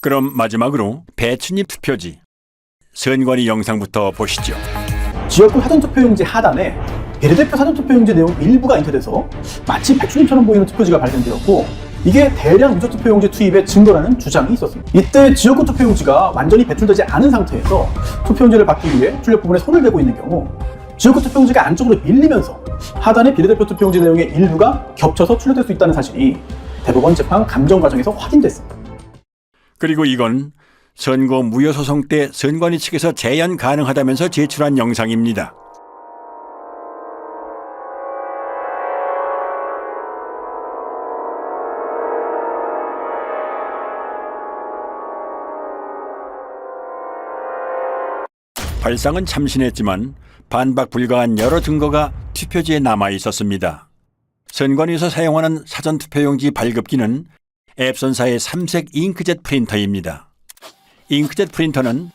그럼 마지막으로 배춧잎 투표지 선관위 영상부터 보시죠. 지역구 사전투표용지 하단에 비례대표 사전투표용지 내용 일부가 인쇄돼서 마치 배춧잎처럼 보이는 투표지가 발견되었고, 이게 대량 유조투표용지 투입의 증거라는 주장이 있었습니다. 이때 지역구 투표용지가 완전히 배출되지 않은 상태에서 투표용지를 받기 위해 출력 부분에 손을 대고 있는 경우 지역구 투표용지가 안쪽으로 밀리면서 하단의 비례대표 투표용지 내용의 일부가 겹쳐서 출력될 수 있다는 사실이 대법원 재판 감정 과정에서 확인됐습니다. 그리고 이건 선거 무효소송 때 선관위 측에서 재연 가능하다면서 제출한 영상입니다. 발상은 참신했지만 반박 불가한 여러 증거가 투표지에 남아 있었습니다. 선관위에서 사용하는 사전투표용지 발급기는 앱선사의 3색 잉크젯 프린터입니다. 잉크젯 프린터는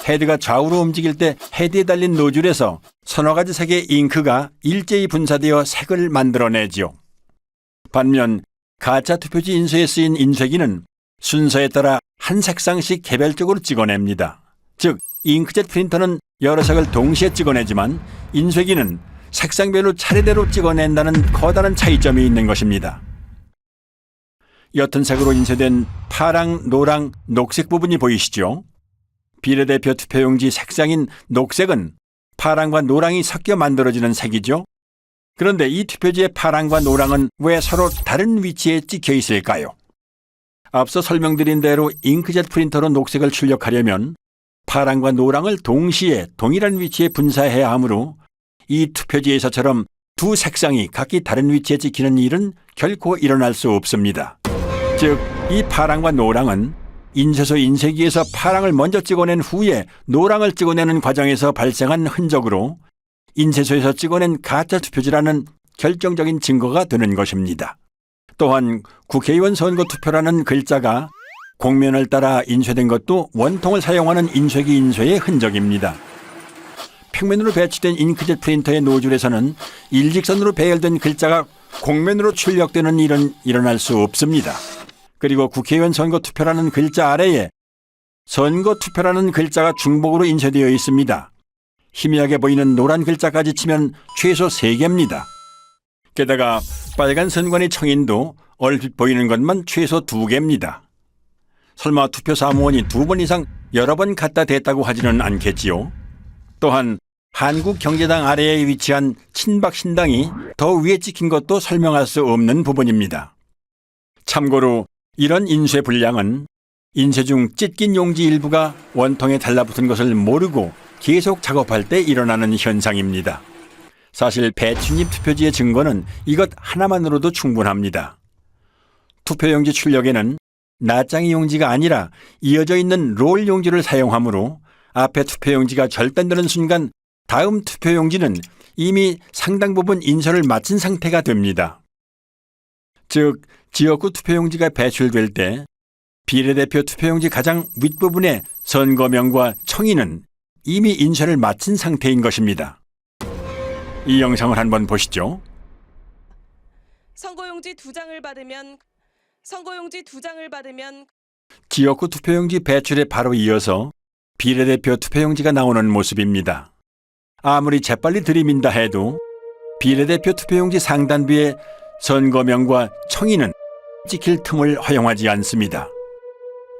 헤드가 좌우로 움직일 때 헤드에 달린 노즐에서 서너 가지 색의 잉크가 일제히 분사되어 색을 만들어내지요. 반면 가짜 투표지 인쇄에 쓰인 인쇄기는 순서에 따라 한 색상씩 개별적으로 찍어냅니다. 즉, 잉크젯 프린터는 여러 색을 동시에 찍어내지만 인쇄기는 색상별로 차례대로 찍어낸다는 커다란 차이점이 있는 것입니다. 옅은 색으로 인쇄된 파랑, 노랑, 녹색 부분이 보이시죠? 비례대표 투표용지 색상인 녹색은 파랑과 노랑이 섞여 만들어지는 색이죠. 그런데 이 투표지의 파랑과 노랑은 왜 서로 다른 위치에 찍혀 있을까요? 앞서 설명드린 대로 잉크젯 프린터로 녹색을 출력하려면 파랑과 노랑을 동시에 동일한 위치에 분사해야 하므로 이 투표지에서처럼 두 색상이 각기 다른 위치에 찍히는 일은 결코 일어날 수 없습니다. 즉, 이 파랑과 노랑은 인쇄소 인쇄기에서 파랑을 먼저 찍어낸 후에 노랑을 찍어내는 과정에서 발생한 흔적으로 인쇄소에서 찍어낸 가짜 투표지라는 결정적인 증거가 되는 것입니다. 또한 국회의원 선거 투표라는 글자가 곡면을 따라 인쇄된 것도 원통을 사용하는 인쇄기 인쇄의 흔적입니다. 평면으로 배치된 잉크젯 프린터의 노즐에서는 일직선으로 배열된 글자가 곡면으로 출력되는 일은 일어날 수 없습니다. 그리고 국회의원 선거 투표라는 글자 아래에 선거 투표라는 글자가 중복으로 인쇄되어 있습니다. 희미하게 보이는 노란 글자까지 치면 최소 3개입니다. 게다가 빨간 선관위 청인도 얼핏 보이는 것만 최소 2개입니다. 설마 투표 사무원이 2번 이상 여러 번 갖다 댔다고 하지는 않겠지요. 또한 한국경제당 아래에 위치한 친박신당이 더 위에 찍힌 것도 설명할 수 없는 부분입니다. 참고로 이런 인쇄 불량은 인쇄 중 찢긴 용지 일부가 원통에 달라붙은 것을 모르고 계속 작업할 때 일어나는 현상입니다. 사실 배춧잎 투표지의 증거는 이것 하나만으로도 충분합니다. 투표용지 출력에는 낱장이 용지가 아니라 이어져 있는 롤 용지를 사용하므로 앞에 투표용지가 절단되는 순간 다음 투표용지는 이미 상당 부분 인쇄를 마친 상태가 됩니다. 즉, 지역구 투표용지가 배출될 때 비례대표 투표용지 가장 윗부분의 선거명과 청인은 이미 인쇄를 마친 상태인 것입니다. 이 영상을 한번 보시죠. 선거용지 2장을 받으면 지역구 투표용지 배출에 바로 이어서 비례대표 투표용지가 나오는 모습입니다. 아무리 재빨리 들이민다 해도 비례대표 투표용지 상단부에 선거명과 청인은 찍힐 틈을 허용하지 않습니다.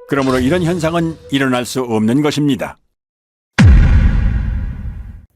그러므로 이런 현상은 일어날 수 없는 것입니다.